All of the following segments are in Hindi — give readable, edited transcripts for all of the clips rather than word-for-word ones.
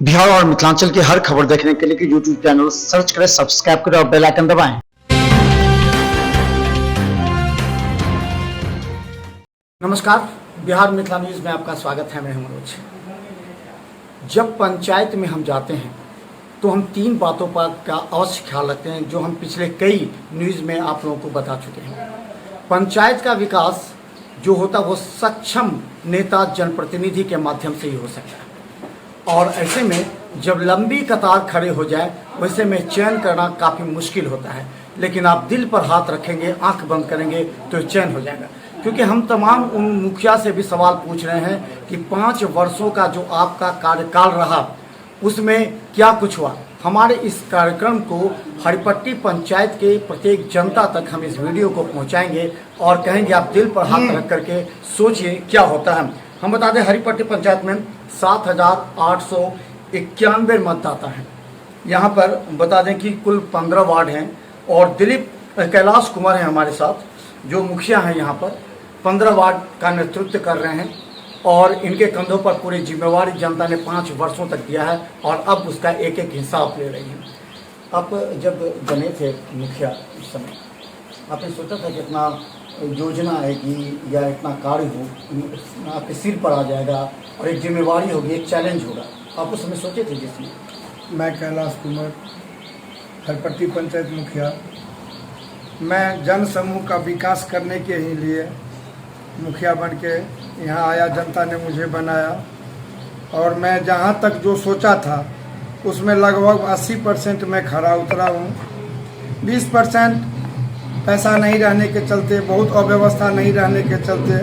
बिहार और मिथिलांचल की हर खबर देखने के लिए यूट्यूब चैनल सर्च करें, सब्सक्राइब करें और बेल आइकन दबाएं। नमस्कार, बिहार मिथिला न्यूज़ में आपका स्वागत है। मैं हूं मनोज। जब पंचायत में हम जाते हैं तो हम तीन बातों पर का अवश्य ख्याल रखते हैं, जो हम पिछले कई न्यूज़ में आप लोगों को बता चुके हैं। पंचायत का विकास जो होता है वो सक्षम नेता जनप्रतिनिधि के माध्यम से ही हो सकता है, और ऐसे में जब लंबी कतार खड़े हो जाए वैसे में चयन करना काफ़ी मुश्किल होता है। लेकिन आप दिल पर हाथ रखेंगे, आंख बंद करेंगे तो चयन हो जाएगा। क्योंकि हम तमाम उन मुखिया से भी सवाल पूछ रहे हैं कि 5 वर्षों का जो आपका कार्यकाल रहा उसमें क्या कुछ हुआ। हमारे इस कार्यक्रम को हरिपट्टी पंचायत के प्रत्येक जनता तक हम इस वीडियो को पहुंचाएंगे और कहेंगे आप दिल पर हाथ रख करके सोचिए क्या होता है। हम बता दें, हरिपट्टी पंचायत में 7,891 मतदाता हैं। यहाँ पर बता दें कि कुल 15 वार्ड हैं और दिलीप कैलाश कुमार हैं हमारे साथ, जो मुखिया हैं यहाँ पर। 15 वार्ड का नेतृत्व कर रहे हैं और इनके कंधों पर पूरी जिम्मेवारी जनता ने 5 वर्षों तक दिया है और अब उसका एक एक हिसाब ले रही है। आप जब बने थे मुखिया उस समय आपने सोचा था कि इतना योजना आएगी या इतना कार्य हो आपके सिर पर आ जाएगा और एक जिम्मेवारी होगी, एक चैलेंज होगा, आप उस समय सोचे थे? जिसमें मैं कैलाश कुमार, हरिपट्टी पंचायत मुखिया, मैं जन समूह का विकास करने के ही लिए मुखिया बन के यहाँ आया। जनता ने मुझे बनाया और मैं जहाँ तक जो सोचा था उसमें लगभग 80% मैं खरा उतरा हूँ। 20% पैसा नहीं रहने के चलते, बहुत अव्यवस्था नहीं रहने के चलते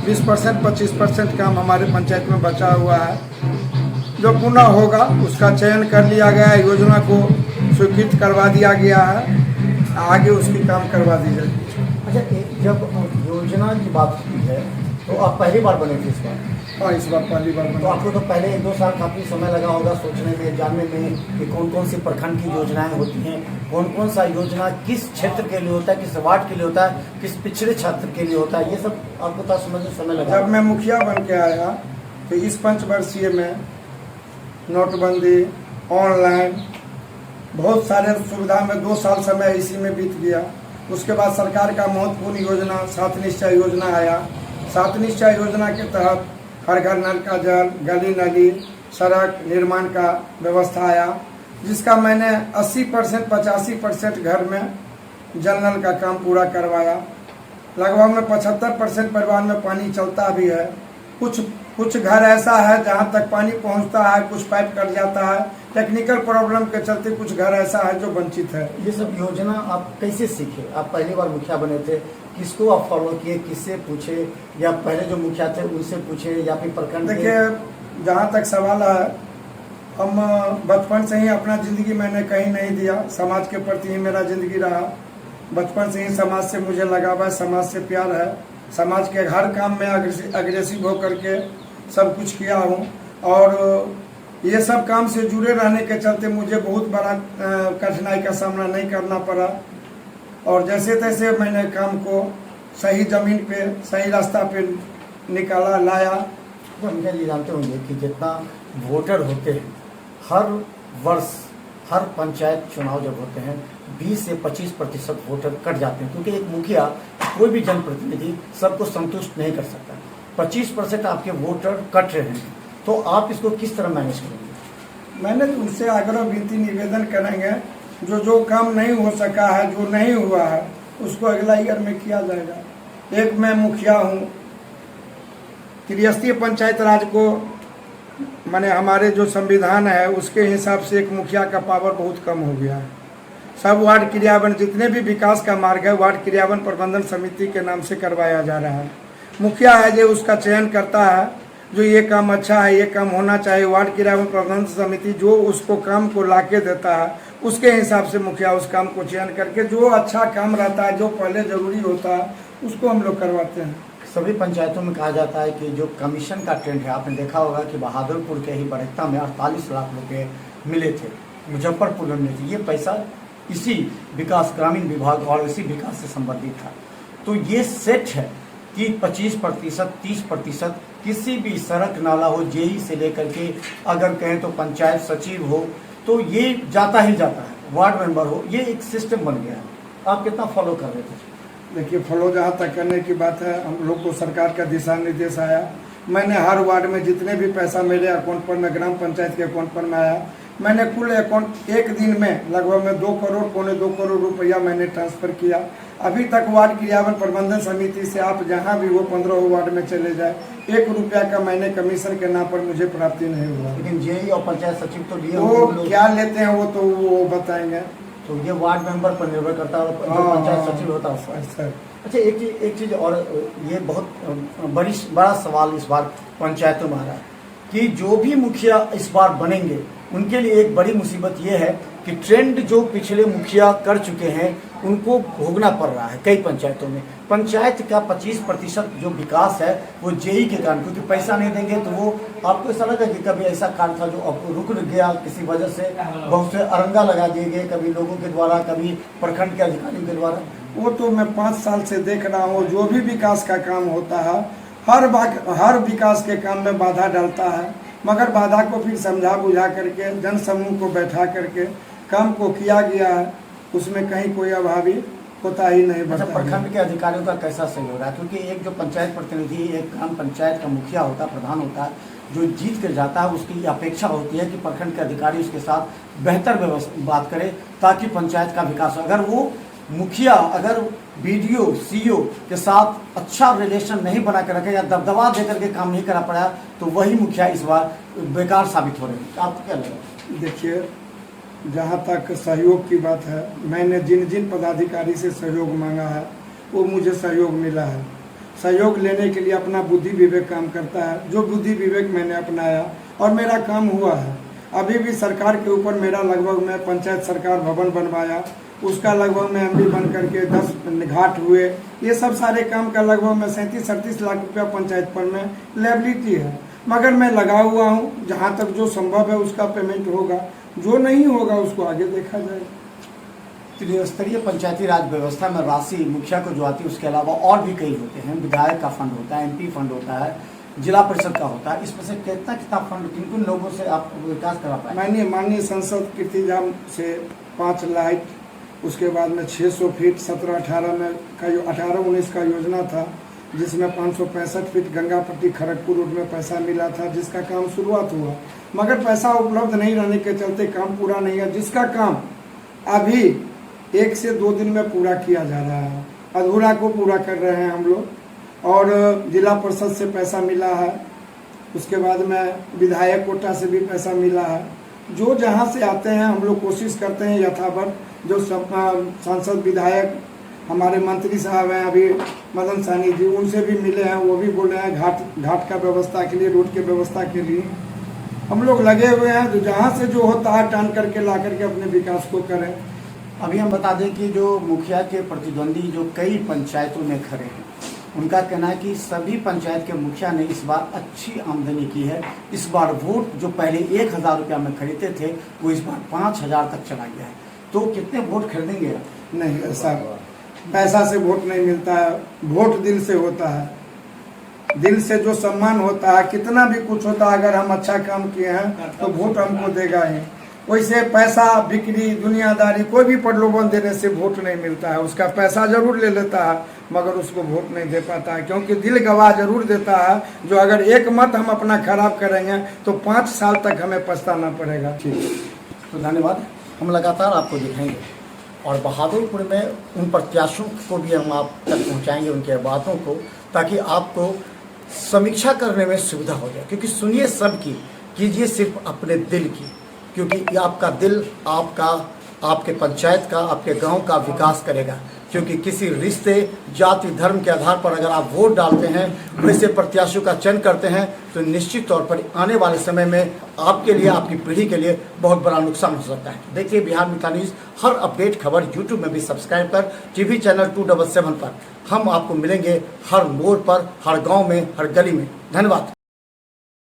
20% 25% काम हमारे पंचायत में बचा हुआ है, जो पुनः होगा उसका चयन कर लिया गया है। योजना को स्वीकृत करवा दिया गया है, आगे उसकी काम करवा दी जाएगी। अच्छा, जब योजना की बात की है तो आप पहली बार बने थे इस बार? हाँ, इस बार पहली बार तो बना। आपको तो पहले 1-2 साल काफ़ी समय लगा होगा सोचने में, जानने में कि कौन कौन सी प्रखंड की योजनाएं होती हैं, कौन कौन सा योजना किस क्षेत्र के लिए होता है, किस वार्ड के लिए होता है, किस पिछड़े क्षेत्र के लिए होता है, ये सब आपको तो समझने समय लगा। जब मैं मुखिया बन के आया तो इस 5 वर्षीय में नोटबंदी, ऑनलाइन, बहुत सारे सुविधा में 2 साल समय इसी में बीत गया। उसके बाद सरकार का महत्वपूर्ण योजना 7 निश्चय योजना आया। 7 निश्चय योजना के तहत हर घर नल का जल, गली नली, सड़क निर्माण का व्यवस्था आया, जिसका मैंने 80% 85% घर में जल नल का काम पूरा करवाया। लगभग में 75% परिवार में पानी चलता भी है। कुछ घर ऐसा है जहां तक पानी पहुंचता है, कुछ पाइप कट जाता है, टेक्निकल प्रॉब्लम के चलते कुछ घर ऐसा है जो वंचित है। ये सब योजना आप कैसे सीखे? आप पहली बार मुखिया बने थे, किसको आप फॉलो किए, किससे पूछे, या पहले जो मुखिया थे उनसे पूछे, या फिर प्रखंड? देखिए, जहाँ तक सवाल है, हम बचपन से ही अपना जिंदगी मैंने कहीं नहीं दिया, समाज के प्रति ही मेरा जिंदगी रहा। बचपन से ही समाज से मुझे लगाव है, समाज से प्यार है। समाज के हर काम में अग्रेसिव होकर के सब कुछ किया हूँ और ये सब काम से जुड़े रहने के चलते मुझे बहुत बड़ा कठिनाई का सामना नहीं करना पड़ा और जैसे तैसे मैंने काम को सही जमीन पे, सही रास्ता पे निकाला, लाया। तो हम ये जानते होंगे कि जितना वोटर होते हैं हर वर्ष, हर पंचायत चुनाव जब होते हैं 20 से 25% वोटर कट जाते हैं, क्योंकि एक मुखिया, कोई भी जनप्रतिनिधि सबको संतुष्ट नहीं कर सकता। 25% आपके वोटर कट रहे हैं, तो आप इसको किस तरह मैनेज करेंगे? मैंने उनसे आग्रह विनती निवेदन करेंगे, जो काम नहीं हो सका है, जो नहीं हुआ है, उसको अगला ईयर में किया जाएगा। एक मैं मुखिया हूँ, त्रिस्तरीय पंचायत राज को माने हमारे जो संविधान है उसके हिसाब से एक मुखिया का पावर बहुत कम हो गया है। सब वार्ड क्रियान्वयन, जितने भी विकास का मार्ग है, वार्ड क्रियान्वयन प्रबंधन समिति के नाम से करवाया जा रहा है। मुखिया है जो उसका चयन करता है, जो ये काम अच्छा है, ये काम होना चाहिए। वार्ड क्रियान्वयन प्रबंधन समिति जो उसको काम को लाके देता है, उसके हिसाब से मुखिया उस काम को चयन करके जो अच्छा काम रहता है, जो पहले जरूरी होता है, उसको हम लोग करवाते हैं। सभी पंचायतों में कहा जाता है कि जो कमीशन का ट्रेंड है, आपने देखा होगा कि बहादुरपुर के ही बड़कता में 48 लाख रुपए मिले थे, मुजफ्फरपुर में मिले थे। ये पैसा इसी विकास, ग्रामीण विभाग और इसी विकास से संबंधित था। तो ये सेट है कि 25%, 30% किसी भी सड़क नाला हो, जेई से लेकर के अगर कहें तो पंचायत सचिव हो, तो ये जाता ही जाता है। वार्ड मेंबर हो, ये एक सिस्टम बन गया है। आप कितना फॉलो कर रहे थे? देखिए, फॉलो जहाँ तक करने की बात है, हम लोग को सरकार का दिशा निर्देश आया। मैंने हर वार्ड में जितने भी पैसा मेरे अकाउंट पर में, ग्राम पंचायत के अकाउंट पर में आया, मैंने कुल अकाउंट एक दिन में लगभग में 2 करोड़, पौने 2 करोड़ रुपया मैंने ट्रांसफ़र किया। अभी तक वार्ड क्रियान्वयन प्रबंधन समिति से आप जहाँ भी वो 15 वार्ड में चले जाए, 1 रुपया का मैंने कमीशन के नाम पर मुझे प्राप्ति नहीं हुआ। लेकिन जेई और पंचायत सचिव तो लिए वो क्या लेते हैं वो तो वो बताएंगे। तो ये वार्ड मेंबर पर निर्भर करता है, जो पंचायत सचिव होता है सर। अच्छा, एक चीज़ और, ये बहुत बड़ा सवाल इस बार पंचायतों में आ रहा है कि जो भी मुखिया इस बार बनेंगे उनके लिए एक बड़ी मुसीबत ये है कि ट्रेंड जो पिछले मुखिया कर चुके हैं उनको भोगना पड़ रहा है कई पंचायतों में। पंचायत का 25% जो विकास है वो जेई के कारण, क्योंकि पैसा नहीं देंगे तो वो, आपको ऐसा लगा कि कभी ऐसा कार्य था जो अब रुक गया किसी वजह से, बहुत से अरंगा लगा दिए गए, कभी लोगों के द्वारा, कभी प्रखंड के अधिकारियों के द्वारा? वो तो मैं 5 साल से देख रहा हूँ, जो भी विकास का काम होता है हर विकास के काम में बाधा डालता है, मगर बाधा को फिर समझा बुझा करके जन समूह को बैठा करके काम को किया गया है, उसमें कहीं कोई अभावी होता ही नहीं अच्छा, बढ़ता। प्रखंड के अधिकारियों का कैसा सहयोग रहा है? क्योंकि एक जो पंचायत प्रतिनिधि, एक ग्राम पंचायत का मुखिया होता है, प्रधान होता है, जो जीत कर जाता है, उसकी अपेक्षा होती है कि प्रखंड के अधिकारी उसके साथ बेहतर बात करे ताकि पंचायत का विकास हो। अगर वो मुखिया अगर बीडीओ सीईओ के साथ अच्छा रिलेशन नहीं बना कर रखे या दबदबा देकर के काम नहीं करा पड़ा, तो वही मुखिया इस बार बेकार साबित हो रहे हैं। आपको क्या लगता है? देखिए, जहाँ तक सहयोग की बात है, मैंने जिन जिन पदाधिकारी से सहयोग मांगा है वो मुझे सहयोग मिला है। सहयोग लेने के लिए अपना बुद्धि विवेक काम करता है, जो बुद्धि विवेक मैंने अपनाया और मेरा काम हुआ है। अभी भी सरकार के ऊपर मेरा लगभग मैं पंचायत सरकार भवन बनवाया, उसका लगभग में एमडी बन करके 10 घाट हुए। ये सब सारे काम का लगभग में 37-38 लाख रुपया पंचायत पर में लायबिलिटी है, मगर मैं लगा हुआ हूँ। जहाँ तक जो संभव है उसका पेमेंट होगा, जो नहीं होगा उसको आगे देखा जाएगा। त्रिस्तरीय पंचायती राज व्यवस्था में राशि मुखिया को जो आती है उसके अलावा और भी कई होते हैं। विधायक का फंड होता है, एमपी फंड होता है, जिला परिषद का होता है। इसमें से कितना फंड किन किन लोगों से आप विकास करा पाए? मैंने माननीय सांसद कीर्तिजाम से 5 लाइट, उसके बाद में 600 फीट 17-18 में का 18-19 का योजना था, जिसमें 565 फीट गंगापट्टी खड़गपुर रोड में पैसा मिला था, जिसका काम शुरुआत हुआ, मगर पैसा उपलब्ध नहीं रहने के चलते काम पूरा नहीं है। जिसका काम अभी 1 से 2 दिन में पूरा किया जा रहा है, अधूरा को पूरा कर रहे हैं हम लोग। और जिला परिषद से पैसा मिला है, उसके बाद में विधायक कोटा से भी पैसा मिला है। जो जहाँ से आते हैं हम लोग कोशिश करते हैं यथावत, जो सब सांसद विधायक हमारे मंत्री साहब हैं अभी मदन सानी जी, उनसे भी मिले हैं, वो भी बोले हैं घाट का व्यवस्था के लिए, रोड के व्यवस्था के लिए हम लोग लगे हुए हैं। तो जहाँ से जो होता है टान करके ला करके अपने विकास को करें। अभी हम बता दें कि जो मुखिया के प्रतिद्वंदी जो कई पंचायतों में खड़े हैं, उनका कहना है कि सभी पंचायत के मुखिया ने इस बार अच्छी आमदनी की है। इस बार वोट जो पहले 1000 रुपया में खरीदते थे वो इस बार 5000 तक चला गया है। तो कितने वोट खरीदेंगे? नहीं, ऐसा पैसा से वोट नहीं मिलता है, वोट दिल से होता है। दिल से जो सम्मान होता है, कितना भी कुछ होता है, अगर हम अच्छा काम किए हैं तो वोट हमको देगा ही। वैसे पैसा, बिक्री, दुनियादारी, कोई भी प्रलोभन देने से वोट नहीं मिलता है। उसका पैसा जरूर ले लेता है मगर उसको वोट नहीं दे पाता है, क्योंकि दिल गवाह जरूर देता है। जो अगर एक मत हम अपना खराब करेंगे तो 5 साल तक हमें पछताना पड़ेगा। ठीक, तो धन्यवाद। हम लगातार आपको दिखाएंगे और बहादुरपुर में उन प्रत्याशियों को भी हम आप तक पहुँचाएंगे, उनके बातों को, ताकि आपको समीक्षा करने में सुविधा हो जाए। क्योंकि सुनिए सबकी, कीजिए सिर्फ अपने दिल की, क्योंकि ये आपका दिल आपका, आपके पंचायत का, आपके गांव का विकास करेगा। क्योंकि किसी रिश्ते, जाति, धर्म के आधार पर अगर आप वोट डालते हैं, वैसे प्रत्याशियों का चयन करते हैं, तो निश्चित तौर पर आने वाले समय में आपके लिए, आपकी पीढ़ी के लिए बहुत बड़ा नुकसान हो सकता है। देखिए बिहार मिथिला न्यूज़, हर अपडेट खबर यूट्यूब में भी सब्सक्राइब कर, टीवी चैनल 277 पर हम आपको मिलेंगे हर मोड़ पर, हर गाँव में, हर गली में। धन्यवाद।